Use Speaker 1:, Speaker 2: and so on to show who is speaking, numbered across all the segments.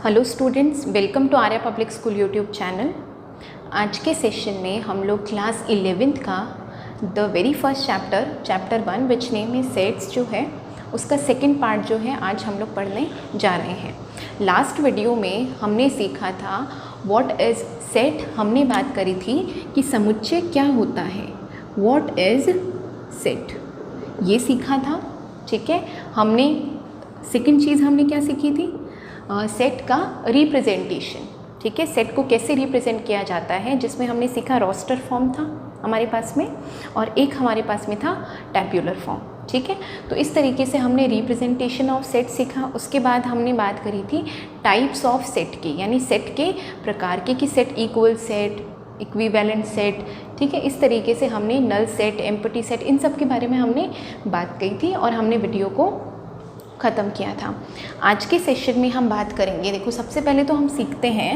Speaker 1: Hello students, welcome to Arya public school YouTube channel. आज के session में हम लोग क्लास 11th का the very first chapter 1 which name is sets जो है उसका सेकंड पार्ट जो है आज हम लोग पढ़ने जा रहे हैं। लास्ट वीडियो में हमने सीखा था व्हाट इज़ सेट। हमने बात करी थी कि समुच्चय क्या होता है, व्हाट इज़ सेट, ये सीखा था। ठीक है, हमने सेकंड चीज़ हमने क्या सीखी थी, सेट का रिप्रेजेंटेशन। ठीक है, सेट को कैसे रिप्रेजेंट किया जाता है, जिसमें हमने सीखा रोस्टर फॉर्म था हमारे पास में और एक हमारे पास में था टैब्यूलर फॉर्म। ठीक है, तो इस तरीके से हमने रिप्रेजेंटेशन ऑफ सेट सीखा। उसके बाद हमने बात करी थी टाइप्स ऑफ सेट की, यानी सेट के प्रकार के, कि set equal set, equivalent set. ठीक है, इस तरीके से हमने नल सेट, एम्प्टी सेट, इन सब के बारे में हमने बात की थी और हमने वीडियो को ख़त्म किया था। आज के सेशन में हम बात करेंगे, देखो सबसे पहले तो हम सीखते हैं,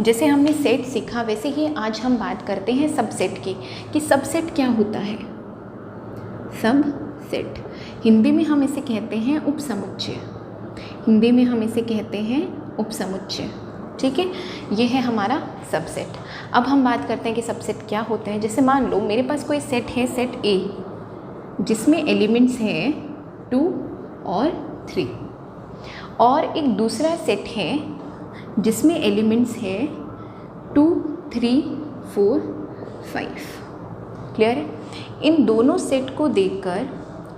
Speaker 1: जैसे हमने सेट सीखा वैसे ही आज हम बात करते हैं सबसेट की, कि सबसेट क्या होता है। सब सेट हिंदी में हम इसे कहते हैं उपसमुच्चय, हिंदी में हम इसे कहते हैं उपसमुच्चय। ठीक है, ये है हमारा सबसेट। अब हम बात करते हैं कि सबसेट क्या होते हैं। जैसे मान लो मेरे पास कोई सेट है, सेट ए, जिसमें एलिमेंट्स हैं 2 और 3, और एक दूसरा सेट है जिसमें एलिमेंट्स है 2, 3, 4, 5। क्लियर है? इन दोनों सेट को देखकर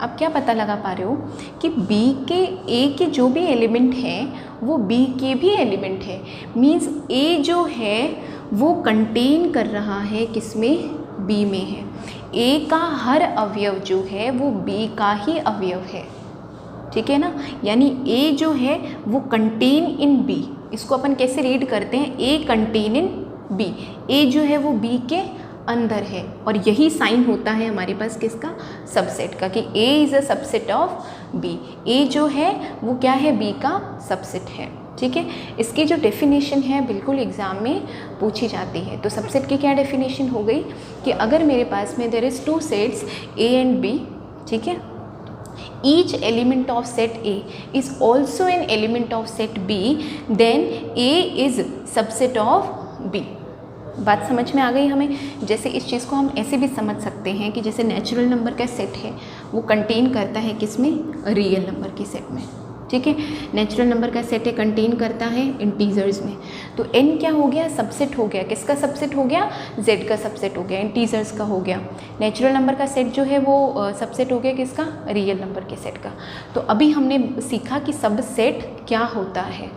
Speaker 1: आप क्या पता लगा पा रहे हो कि B के A के जो भी एलिमेंट हैं वो B के भी एलिमेंट है। मीन्स A जो है वो कंटेन कर रहा है किसमें, B में है। A का हर अवयव जो है वो B का ही अवयव है। ठीक है ना, यानी A जो है वो कंटेन इन B। इसको अपन कैसे रीड करते हैं, A contain in B। A जो है वो B के अंदर है, और यही साइन होता है हमारे पास किसका, सबसेट का, कि A is a subset of B। A जो है वो क्या है, B का सबसेट है। ठीक है, इसकी जो डेफिनेशन है बिल्कुल एग्ज़ाम में पूछी जाती है। तो सबसेट की क्या डेफिनेशन हो गई कि अगर मेरे पास में there is 2 sets A and B, ठीक है, each element of set A is also an element of set B, then A is subset of B। बात समझ में आ गई हमें। जैसे इस चीज़ को हम ऐसे भी समझ सकते हैं कि जैसे नेचुरल नंबर का सेट है वो कंटेन करता है किसमें, रियल नंबर के सेट में। ठीक है, नेचुरल नंबर का सेट है कंटेन करता है इंटीजर्स में। तो n क्या हो गया, सबसेट हो गया। किसका सबसेट हो गया, z का सबसेट हो गया, इंटीजर्स का हो गया। नेचुरल नंबर का सेट जो है वो सबसेट हो गया किसका, रियल नंबर के सेट का। तो अभी हमने सीखा कि सबसेट क्या होता है।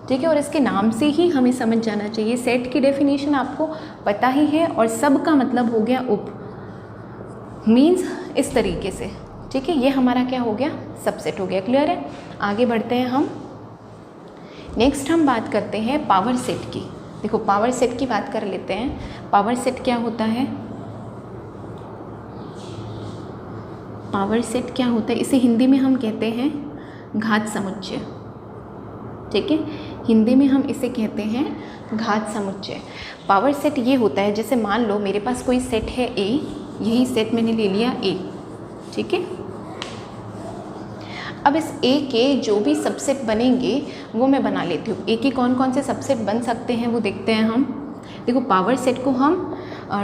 Speaker 1: ठीक है, और इसके नाम से ही हमें समझ जाना चाहिए। सेट की डेफिनेशन आपको पता ही है, और सब का मतलब हो गया उप, मीन्स इस तरीके से। ठीक है, ये हमारा क्या हो गया, सबसेट हो गया। क्लियर है? आगे बढ़ते हैं हम। नेक्स्ट हम बात करते हैं पावर सेट की। देखो पावर सेट की बात कर लेते हैं। पावर सेट क्या होता है, पावर सेट क्या होता है, इसे हिंदी में हम कहते हैं घात समुच्चय। ठीक है, हिंदी में हम इसे कहते हैं घात समुच्चय। पावर सेट ये होता है, जैसे मान लो मेरे पास कोई सेट है A, यही सेट मैंने ले लिया A। ठीक है, अब इस A के जो भी सबसेट बनेंगे वो मैं बना लेती हूँ। A के कौन कौन से सबसेट बन सकते हैं वो देखते हैं हम। देखो पावर सेट को हम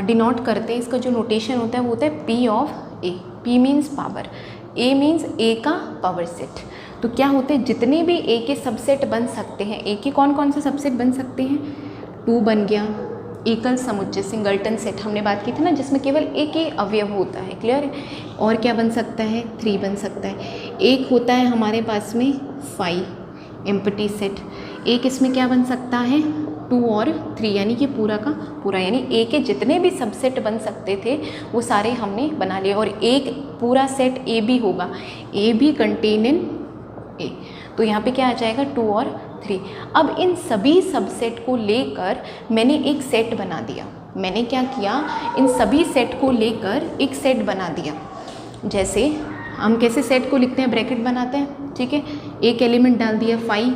Speaker 1: डिनोट करते हैं, इसका जो नोटेशन होता है वो होता है P of A। P means power, A means A का पावर सेट। तो क्या होते हैं, जितने भी A के सबसेट बन सकते हैं, A के कौन कौन से सबसेट बन सकते हैं, 2 बन गया, एकल समुच्चय सिंगलटन सेट हमने बात की थी ना, जिसमें केवल एक ही अवयव होता है। क्लियर है? और क्या बन सकता है, 3 बन सकता है। एक होता है हमारे पास में 5 एम्प्टी सेट। एक इसमें क्या बन सकता है, 2 और 3, यानी कि पूरा का पूरा, यानी A के जितने भी सबसेट बन सकते थे वो सारे हमने बना लिए। और एक पूरा सेट A भी होगा, A भी कंटेन इन A। तो यहाँ पे क्या आ जाएगा, 2 और 3। अब इन सभी सबसेट को लेकर मैंने एक सेट बना दिया। मैंने क्या किया, इन सभी सेट को लेकर एक सेट बना दिया। जैसे हम कैसे सेट को लिखते हैं, ब्रैकेट बनाते हैं। ठीक है, एक एलिमेंट डाल दिया 5,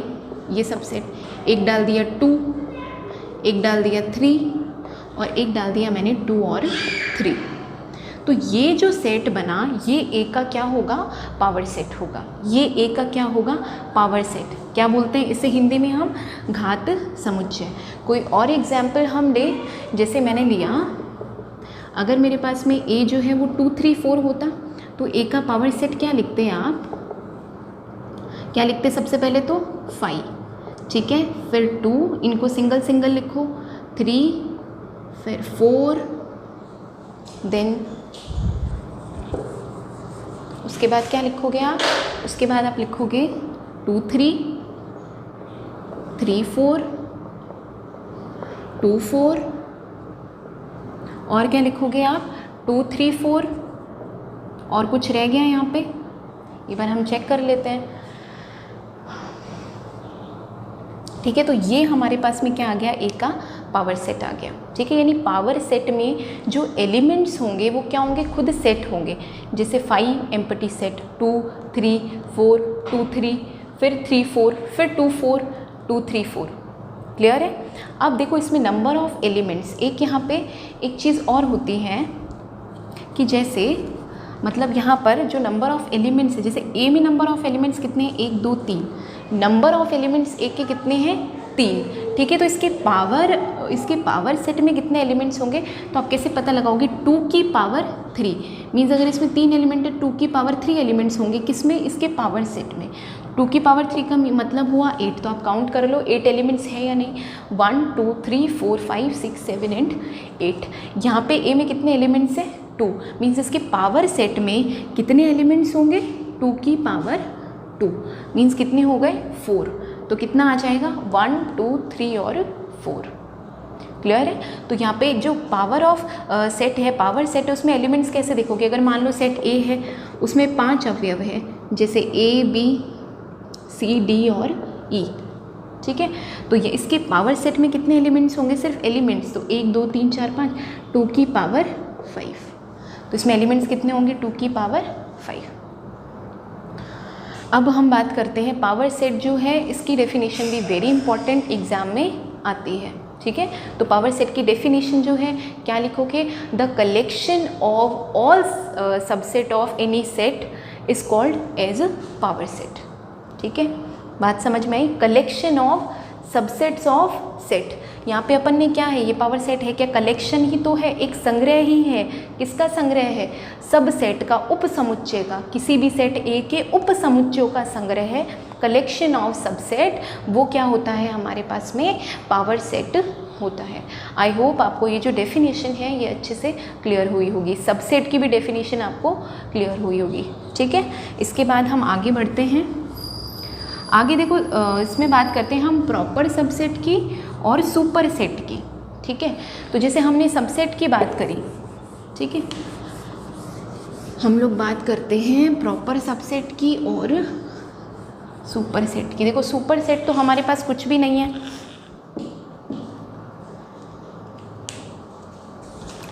Speaker 1: ये सबसेट, एक डाल दिया 2, एक डाल दिया 3, और एक डाल दिया मैंने 2 और 3। तो ये जो सेट बना ये ए का क्या होगा, पावर सेट होगा। ये ए का क्या होगा, पावर सेट। क्या बोलते हैं इसे हिंदी में हम, घात समुच्चय। कोई और एग्जाम्पल हम ले, जैसे मैंने लिया, अगर मेरे पास में ए जो है वो 2 3 4 होता तो ए का पावर सेट क्या लिखते हैं आप, क्या लिखते हैं सबसे पहले तो 5, ठीक है, फिर 2, इनको सिंगल सिंगल लिखो, 3, फिर 4, देन उसके बाद क्या लिखोगे आप, उसके बाद आप लिखोगे 2 3 3 4 2 4, और क्या लिखोगे आप 2 3 4, और कुछ रह गया यहाँ पे, एक बार हम चेक कर लेते हैं। ठीक है, तो ये हमारे पास में क्या आ गया, ए का पावर सेट आ गया। ठीक है, यानी पावर सेट में जो एलिमेंट्स होंगे वो क्या होंगे, खुद सेट होंगे। जैसे 5 एम्प्टी सेट, 2 3 4 2 3, फिर 3 4, फिर 2 4 2 3 4। क्लियर है। अब देखो इसमें नंबर ऑफ एलिमेंट्स, एक यहाँ पे एक चीज़ और होती है कि जैसे मतलब यहाँ पर जो नंबर ऑफ एलिमेंट्स है, जैसे ए में नंबर ऑफ एलिमेंट्स कितने हैं, 1 2 3, नंबर ऑफ एलिमेंट्स ए के कितने हैं, 3। ठीक है, तो इसके पावर सेट में कितने एलिमेंट्स होंगे, तो आप कैसे पता लगाओगे, 2 की पावर 3, मीन्स अगर इसमें 3 एलिमेंट है 2 की पावर 3 एलिमेंट्स होंगे, किसमें, इसके पावर सेट में। 2 की पावर 3 का मतलब हुआ 8, तो आप काउंट कर लो 8 एलिमेंट्स है या नहीं, 1 2 3 4 5 6 7 एंड 8। यहाँ पे ए में कितने एलिमेंट्स हैं, 2, मीन्स इसके पावर सेट में कितने एलिमेंट्स होंगे, 2 की पावर 2, मीन्स कितने हो गए, 4। तो कितना आ जाएगा, 1 2 3 और 4। क्लियर है। तो यहाँ पे जो पावर ऑफ सेट है, पावर सेट है, उसमें एलिमेंट्स कैसे देखोगे, अगर मान लो सेट ए है उसमें 5 अवयव है, जैसे ए बी सी डी और ई। ठीक है, तो ये इसके पावर सेट में कितने एलिमेंट्स होंगे, सिर्फ एलिमेंट्स, तो 1 2 3 4 5, 2 की पावर 5। तो इसमें एलिमेंट्स कितने होंगे, 2 की पावर 5। अब हम बात करते हैं पावर सेट जो है, इसकी डेफिनेशन भी वेरी इंपॉर्टेंट एग्जाम में आती है। ठीक है, तो पावर सेट की डेफिनेशन जो है क्या लिखोगे, the collection of all subset of any set is called as power set. ठीक है, बात समझ में आई, collection of subsets of set. यहाँ पे अपन ने क्या है, ये पावर सेट है क्या, कलेक्शन ही तो है, एक संग्रह ही है। किसका संग्रह है, सब सेट का, उप समुच्चय का, किसी भी सेट ए के उप समुच्चयों का संग्रह है। कलेक्शन ऑफ सबसेट, वो क्या होता है हमारे पास में, पावर सेट होता है। आई होप आपको ये जो डेफिनेशन है ये अच्छे से क्लियर हुई होगी, सबसेट की भी डेफिनेशन आपको क्लियर हुई होगी। ठीक है, इसके बाद हम आगे बढ़ते हैं। आगे देखो इसमें बात करते हैं हम प्रॉपर सबसेट की और सुपर सेट की। ठीक है, तो जैसे हमने सबसेट की बात करी, ठीक है, हम लोग बात करते हैं प्रॉपर सबसेट की और सुपर सेट की। देखो सुपर सेट तो हमारे पास कुछ भी नहीं है।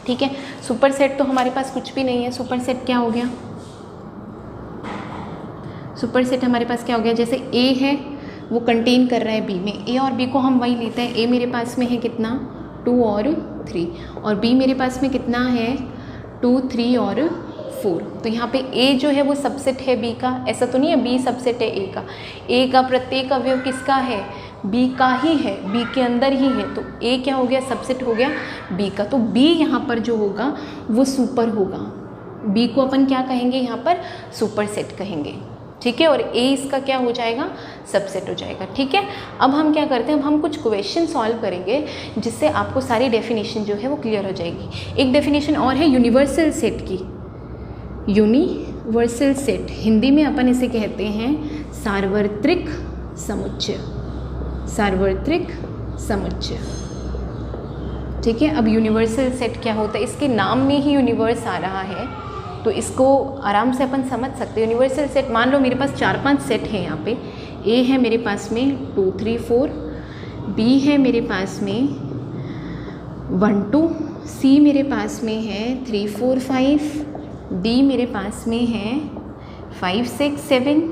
Speaker 1: ठीक है, सुपर सेट तो हमारे पास कुछ भी नहीं है। सुपर सेट क्या हो गया, सुपर सेट हमारे पास क्या हो गया, जैसे ए है वो कंटेन कर रहा है बी में, ए और बी को हम वही लेते हैं। ए मेरे पास में है कितना, 2 और 3, और बी मेरे पास में कितना है, 2 3 और 4। तो यहाँ पे ए जो है वो सबसेट है बी का, ऐसा तो नहीं है बी सबसेट है ए का। ए का प्रत्येक अवयव किसका है, बी का ही है, बी के अंदर ही है। तो ए क्या हो गया, सबसेट हो गया बी का। तो बी यहाँ पर जो होगा वो सुपर होगा, बी को अपन क्या कहेंगे यहाँ पर, सुपर सेट कहेंगे। ठीक है, और ए इसका क्या हो जाएगा, सबसेट हो जाएगा। ठीक है, अब हम क्या करते हैं, अब हम कुछ क्वेश्चन सॉल्व करेंगे जिससे आपको सारी डेफिनेशन जो है वो क्लियर हो जाएगी। एक डेफिनेशन और है यूनिवर्सल सेट की। यूनिवर्सल सेट हिंदी में अपन इसे कहते हैं सार्वत्रिक समुच्चय, सार्वत्रिक समुच्चय। ठीक है, अब यूनिवर्सल सेट क्या होता है, इसके नाम में ही यूनिवर्स आ रहा है, तो इसको आराम से अपन समझ सकते हैं। यूनिवर्सल सेट, मान लो मेरे पास 4-5 सेट है यहाँ पे। ए है मेरे पास में 2 3 4, बी है मेरे पास में 1 2, सी मेरे पास में है 3 4 5, डी मेरे पास में है 5 6 7,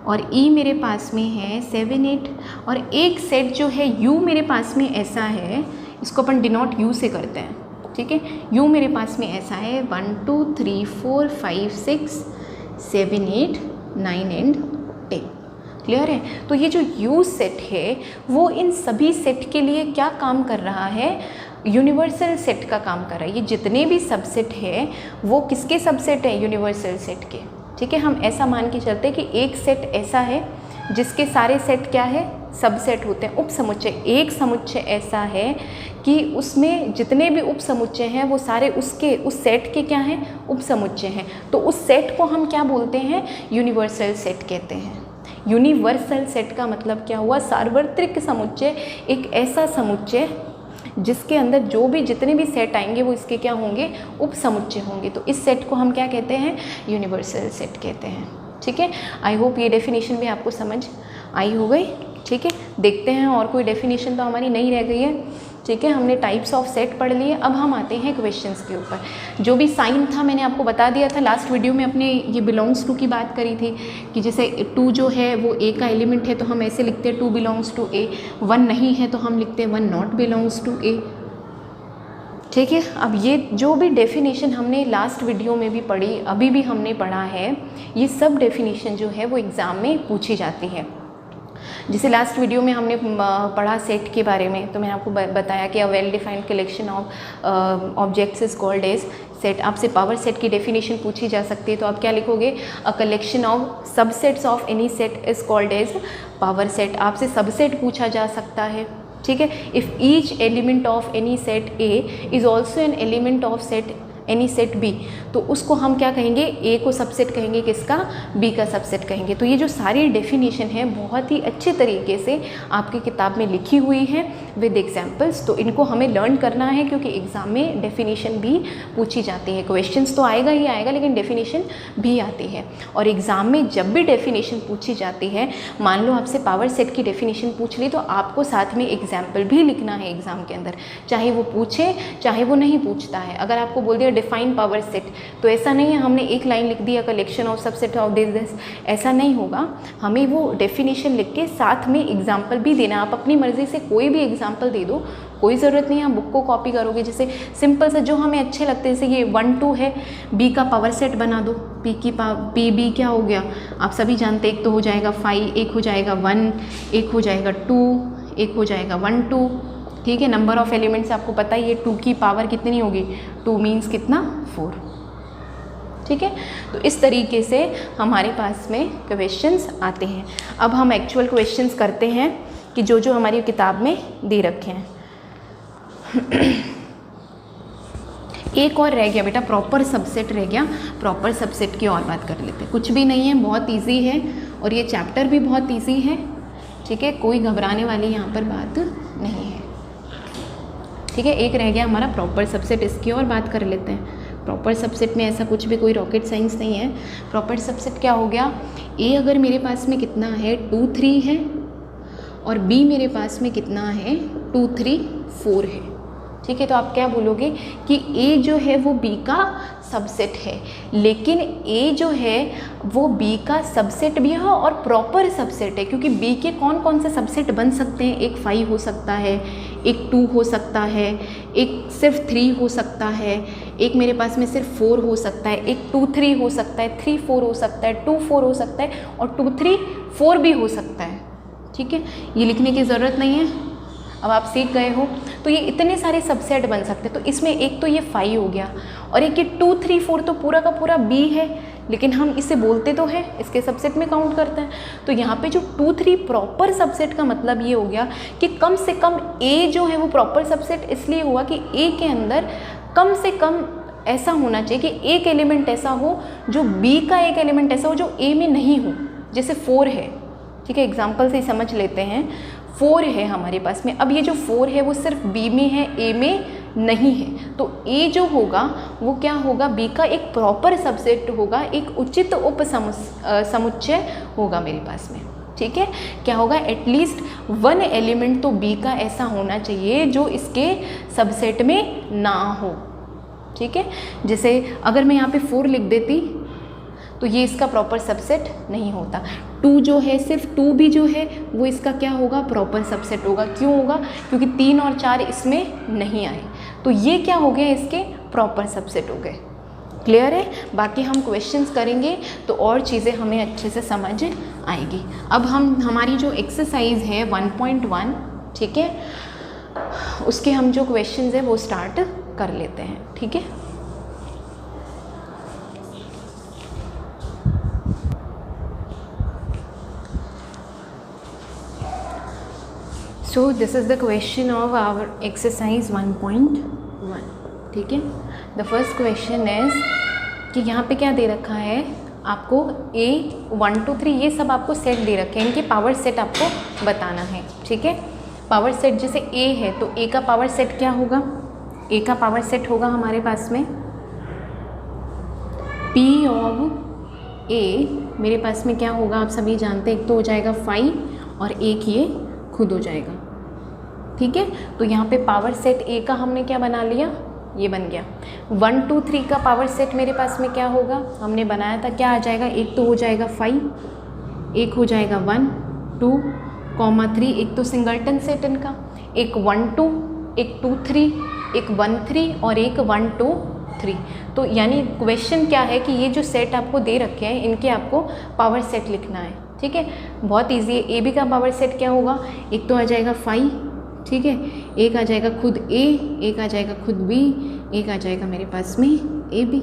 Speaker 1: और ई मेरे पास में है 7 8। और एक सेट जो है यू मेरे पास में ऐसा है, इसको अपन डिनोट यू से करते हैं। ठीक है। यू मेरे पास में ऐसा है 1 2 3 4 5 6 7 8 9 एंड 10। क्लियर है। तो ये जो यू सेट है वो इन सभी सेट के लिए क्या काम कर रहा है, यूनिवर्सल सेट का काम कर रहा है। ये जितने भी सबसेट है वो किसके सबसेट है, यूनिवर्सल सेट के। ठीक है, हम ऐसा मान के चलते हैं कि एक सेट ऐसा है जिसके सारे सेट क्या है, सबसेट होते हैं, उप समुच्चय। एक समुच्चय ऐसा है कि उसमें जितने भी उप समुच्चय हैं वो सारे उसके उस सेट के क्या हैं, उप समुच्चय हैं। तो उस सेट को हम क्या बोलते हैं, यूनिवर्सल सेट कहते हैं। यूनिवर्सल सेट का मतलब क्या हुआ, सार्वत्रिक समुच्चय, एक ऐसा समुच्चय जिसके अंदर जो भी जितने भी सेट आएंगे वो इसके क्या होंगे, उप समुच्चय होंगे। तो इस सेट को हम क्या कहते हैं, यूनिवर्सल सेट कहते हैं। ठीक है, आई होप ये डेफिनेशन भी आपको समझ आई हो गई। ठीक है, देखते हैं और कोई डेफिनेशन तो हमारी नहीं रह गई है। ठीक है, हमने टाइप्स ऑफ सेट पढ़ लिए। अब हम आते हैं क्वेश्चंस के ऊपर। जो भी साइन था मैंने आपको बता दिया था लास्ट वीडियो में, अपने ये बिलोंग्स टू की बात करी थी कि जैसे 2 जो है वो ए का एलिमेंट है तो हम ऐसे लिखते हैं 2 बिलोंग्स टू ए, 1 नहीं है तो हम लिखते हैं 1 नॉट बिलोंग्स टू ए। ठीक है, अब ये जो भी डेफिनेशन हमने लास्ट वीडियो में भी पढ़ी, अभी भी हमने पढ़ा है, ये सब डेफिनेशन जो है वो एग्ज़ाम में पूछी जाती है। जैसे लास्ट वीडियो में हमने पढ़ा सेट के बारे में, तो मैंने आपको बताया कि a well defined collection of objects is called as set. आपसे पावर सेट की डेफिनेशन पूछी जा सकती है तो आप क्या लिखोगे, a collection of subsets of any set is called as power set. आपसे सबसेट पूछा जा सकता है। ठीक है, if each element of any set A is also an element of set any set B, तो उसको हम क्या कहेंगे, ए को सबसेट कहेंगे, किसका, बी का सबसेट कहेंगे। तो ये जो सारी डेफिनेशन है बहुत ही अच्छे तरीके से आपकी किताब में लिखी हुई है विद एग्जाम्पल्स। तो इनको हमें लर्न करना है क्योंकि एग्ज़ाम में डेफिनेशन भी पूछी जाती है। क्वेश्चंस तो आएगा ही आएगा लेकिन डेफिनेशन भी आती है। और एग्ज़ाम में जब भी डेफिनेशन पूछी जाती है, मान लो आपसे पावर सेट की डेफिनेशन पूछ ली, तो आपको साथ में एग्जाम्पल भी लिखना है एग्ज़ाम के अंदर, चाहे वो पूछे चाहे वो नहीं पूछता है। अगर आपको बोल दिया डिफाइन पावर सेट, तो ऐसा नहीं है हमने एक लाइन लिख दिया collection of subset of this, ऐसा नहीं होगा। हमें वो डेफिनेशन लिख के साथ में एग्जाम्पल भी देना। आप अपनी मर्ज़ी से कोई भी एग्जाम्पल दे दो, कोई ज़रूरत नहीं है आप बुक को कॉपी करोगे। जैसे सिंपल से जो हमें अच्छे लगते हैं, जैसे ये 1 2 है, बी का पावर सेट बना दो। पी बी क्या हो गया, आप सभी जानते, एक तो हो जाएगा 5, एक हो जाएगा 1, एक हो जाएगा 2, एक हो जाएगा 1 2। ठीक है, नंबर ऑफ एलिमेंट्स आपको पता ही है, 2 की पावर कितनी होगी, 2 मीन्स कितना, 4। ठीक है, तो इस तरीके से हमारे पास में क्वेश्चंस आते हैं। अब हम एक्चुअल क्वेश्चंस करते हैं कि जो जो हमारी किताब में दे रखे हैं। एक और रह गया बेटा, प्रॉपर सबसेट रह गया। प्रॉपर सबसेट की और बात कर लेते हैं। कुछ भी नहीं है, बहुत ईजी है और ये चैप्टर भी बहुत ईजी है। ठीक है, कोई घबराने वाली यहाँ पर बात नहीं है। ठीक है, एक रह गया हमारा प्रॉपर सबसेट, इसकी और बात कर लेते हैं। प्रॉपर सबसेट में ऐसा कुछ भी कोई रॉकेट साइंस नहीं है। प्रॉपर सबसेट क्या हो गया, ए अगर मेरे पास में कितना है 2 3 है और बी मेरे पास में कितना है 2 3 4 है। ठीक है, तो आप क्या बोलोगे कि ए जो है वो बी का सबसेट है, लेकिन ए जो है वो बी का सबसेट भी है और प्रॉपर सबसेट है, क्योंकि बी के कौन कौन से सबसेट बन सकते हैं, एक 5 हो सकता है, एक 2 हो सकता है, एक सिर्फ 3 हो सकता है, एक मेरे पास में सिर्फ 4 हो सकता है, एक 2 3 हो सकता है, 3 4 हो सकता है, 2 4 हो सकता है और 2 3 4 भी हो सकता है। ठीक है, ये लिखने की ज़रूरत नहीं है, अब आप सीख गए हो। तो ये इतने सारे सबसेट बन सकते हैं। तो इसमें एक तो ये 5 हो गया और एक ये 2 3 4 तो पूरा का पूरा बी है, लेकिन हम इसे बोलते तो है, इसके सबसेट में काउंट करते हैं। तो यहाँ पे जो 2 3 प्रॉपर सबसेट का मतलब ये हो गया कि कम से कम ए जो है वो प्रॉपर सबसेट इसलिए हुआ कि ए के अंदर कम से कम ऐसा होना चाहिए कि एक एलिमेंट ऐसा हो जो बी का एक एलिमेंट ऐसा हो जो ए में नहीं हो। जैसे 4 है, ठीक है, एग्जाम्पल से ही समझ लेते हैं। 4 है हमारे पास में, अब ये जो 4 है वो सिर्फ बी में है, ए में नहीं है। तो ए जो होगा वो क्या होगा, बी का एक प्रॉपर सबसेट होगा, एक उचित उप समुच्चय होगा मेरे पास में। ठीक है, क्या होगा, एटलीस्ट 1 एलिमेंट तो बी का ऐसा होना चाहिए जो इसके सबसेट में ना हो। ठीक है, जैसे अगर मैं यहाँ पे 4 लिख देती तो ये इसका प्रॉपर सबसेट नहीं होता। 2 जो है, सिर्फ 2 भी जो है वो इसका क्या होगा, प्रॉपर सबसेट होगा। क्यों होगा, क्योंकि 3 और 4 इसमें नहीं आए। तो ये क्या हो गया, इसके प्रॉपर सबसेट हो गए। क्लियर है? बाकी हम क्वेश्चंस करेंगे तो और चीज़ें हमें अच्छे से समझ आएगी। अब हम हमारी जो एक्सरसाइज है 1.1, ठीक है, उसके हम जो क्वेश्चंस है वो स्टार्ट कर लेते हैं। ठीक है, so this is the question of our exercise 1.1। ठीक है, द फर्स्ट क्वेश्चन इज कि यहाँ पे क्या दे रखा है आपको, A 1 2 3 ये सब आपको सेट दे रखे हैं, इनके पावर सेट आपको बताना है। ठीक है, पावर सेट जैसे A है तो A का पावर सेट क्या होगा, A का पावर सेट होगा हमारे पास में P ऑफ A, मेरे पास में क्या होगा आप सभी जानते हैं, एक तो हो जाएगा 5 और एक ये खुद हो जाएगा। ठीक है, तो यहाँ पे पावर सेट A का हमने क्या बना लिया, ये बन गया। 1 2 3 का पावर सेट मेरे पास में क्या होगा, हमने बनाया था, क्या आ जाएगा, एक तो हो जाएगा 5, एक हो जाएगा 1 2 3, एक तो सिंगलटन सेट इनका, एक 1 2, एक 2 3, एक 1 3 और एक 1 2 3। तो यानी क्वेश्चन क्या है कि ये जो सेट आपको दे रखे हैं इनके आपको पावर सेट लिखना है। ठीक है, बहुत ईजी है। ए बी का पावर सेट क्या होगा, एक तो आ जाएगा 5, ठीक है, एक आ जाएगा खुद A, एक आ जाएगा खुद B, एक आ जाएगा मेरे पास में AB।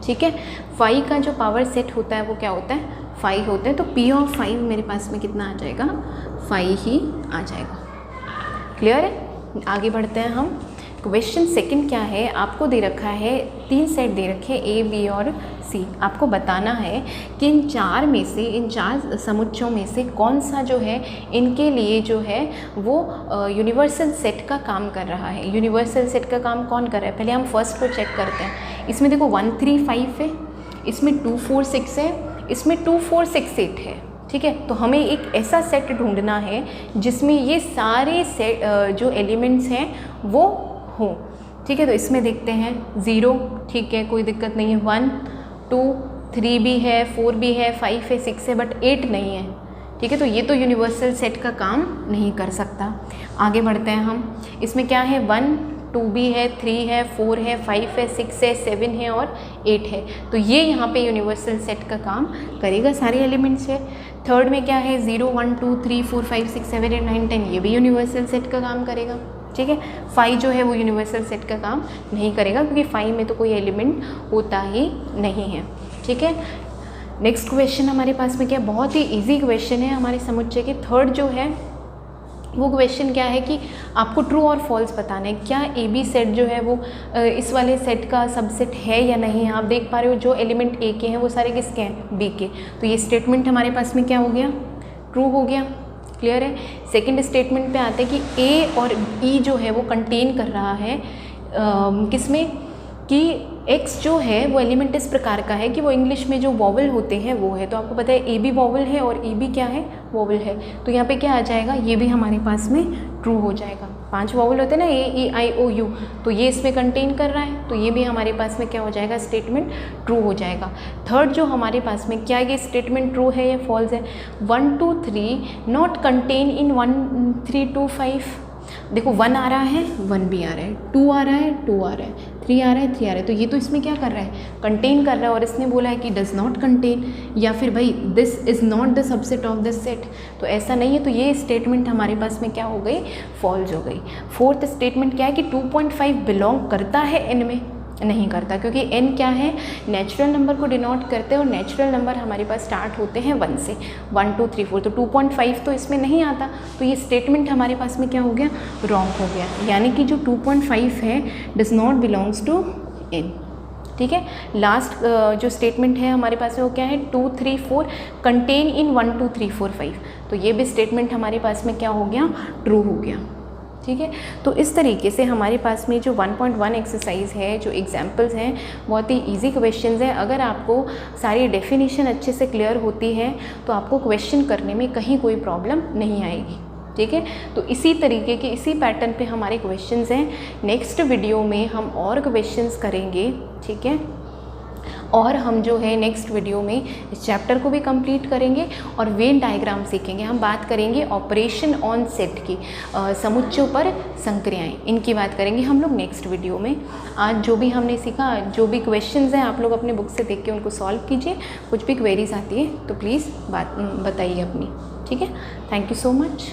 Speaker 1: ठीक है, 5 का जो पावर सेट होता है वो क्या होता है, 5 होता है, तो P ऑफ 5 मेरे पास में कितना आ जाएगा, 5 ही आ जाएगा। क्लियर है? आगे बढ़ते हैं हम। क्वेश्चन सेकंड क्या है, आपको दे रखा है 3 सेट दे रखे A, B और C। आपको बताना है कि इन 4 में से, इन 4 समुच्चयों में से कौन सा जो है इनके लिए जो है वो यूनिवर्सल सेट का काम कर रहा है। यूनिवर्सल सेट का काम कौन कर रहा है, पहले हम फर्स्ट को चेक करते हैं। इसमें देखो 1 3 5 है, इसमें 2 4 6 है, इसमें 2 4 6 8 है। ठीक है, तो हमें एक ऐसा सेट ढूंढना है जिसमें ये सारे सेट जो एलिमेंट्स हैं वो हो। ठीक है, तो इसमें देखते हैं 0, ठीक है, कोई दिक्कत नहीं है, 1 2 3 भी है, 4 भी है, 5 है, 6 है, बट 8 नहीं है। ठीक है, तो ये तो यूनिवर्सल सेट का काम नहीं कर सकता। आगे बढ़ते हैं हम। इसमें क्या है, 1 2 भी है, 3 है, 4 है, 5 है, 6 है, 7 है और 8 है, तो ये यहाँ पे यूनिवर्सल सेट का काम करेगा, सारे एलिमेंट्स है। थर्ड में क्या है, 0 1 2 3 4 5 6 7 8 9 10, ये भी यूनिवर्सल सेट का काम करेगा। ठीक है, 5 जो है वो यूनिवर्सल सेट का काम नहीं करेगा क्योंकि 5 में तो कोई एलिमेंट होता ही नहीं है। ठीक है, नेक्स्ट क्वेश्चन हमारे पास में क्या, बहुत ही इजी क्वेश्चन है हमारे समुच्चय के। थर्ड जो है वो क्वेश्चन क्या है कि आपको ट्रू और फॉल्स बताना है, क्या ए बी सेट जो है वो इस वाले सेट का सबसेट है या नहीं है। आप देख पा रहे हो जो एलिमेंट ए के हैं वो सारे किसके हैं, बी के, तो ये स्टेटमेंट हमारे पास में क्या हो गया, ट्रू हो गया। क्लियर है। सेकंड स्टेटमेंट पे आते हैं कि ए और ई जो है वो कंटेन कर रहा है किसमें, कि एक्स जो है वो एलिमेंट इस प्रकार का है कि वो इंग्लिश में जो वॉवल होते हैं वो है, तो आपको पता है ए बी वॉवल है और ई बी क्या है, वॉवल है, तो यहाँ पे क्या आ जाएगा, ये भी हमारे पास में ट्रू हो जाएगा। 5 वॉवल होते हैं ना, ए ई आई ओ यू, तो ये इसमें कंटेन कर रहा है, तो ये भी हमारे पास में क्या हो जाएगा, स्टेटमेंट ट्रू हो जाएगा। थर्ड जो हमारे पास में क्या, ये स्टेटमेंट ट्रू है या फॉल्स है, 1 2 3 नॉट कंटेन इन 1 3 2 5, देखो 1 आ रहा है 1 भी आ रहा है, 2 आ रहा है 2 आ रहा है, 3 आ रहा है 3 आ रहा है, तो ये तो इसमें क्या कर रहा है, कंटेन कर रहा है, और इसने बोला है कि डज नॉट कंटेन, या फिर भाई this is not the subset of this set, तो ऐसा नहीं है, तो ये स्टेटमेंट हमारे पास में क्या हो गई, फॉल्स हो गई। फोर्थ स्टेटमेंट क्या है कि 2.5 बिलोंग करता है एन में, नहीं करता, क्योंकि एन क्या है, नेचुरल नंबर को डिनोट करते हैं, और नेचुरल नंबर हमारे पास स्टार्ट होते हैं 1 से, 1 2 3 4, तो 2.5 तो इसमें नहीं आता, तो ये स्टेटमेंट हमारे पास में क्या हो गया, रॉन्ग हो गया, यानी कि जो 2.5 है does not belongs to N. ठीक है, लास्ट जो स्टेटमेंट है हमारे पास में वो क्या है, 2 3 4 कंटेन इन 1 2 3 4 5, तो ये भी स्टेटमेंट हमारे पास में क्या हो गया, ट्रू हो गया। ठीक है, तो इस तरीके से हमारे पास में जो 1.1 एक्सरसाइज है, जो एग्जाम्पल्स हैं, बहुत ही इजी क्वेश्चंस हैं। अगर आपको सारी डेफिनेशन अच्छे से क्लियर होती है तो आपको क्वेश्चन करने में कहीं कोई प्रॉब्लम नहीं आएगी। ठीक है, तो इसी तरीके के, इसी पैटर्न पे हमारे क्वेश्चंस हैं। नेक्स्ट वीडियो में हम और क्वेश्चंस करेंगे। ठीक है, और हम जो है नेक्स्ट वीडियो में इस चैप्टर को भी कंप्लीट करेंगे और वेन डायग्राम सीखेंगे। हम बात करेंगे ऑपरेशन ऑन सेट की, समुच्चयों पर संक्रियाएं, इनकी बात करेंगे हम लोग नेक्स्ट वीडियो में। आज जो भी हमने सीखा, जो भी क्वेश्चंस हैं आप लोग अपने बुक से देख के उनको सॉल्व कीजिए। कुछ भी क्वेरीज आती है तो प्लीज़ बताइए अपनी, ठीक है। Thank you so much.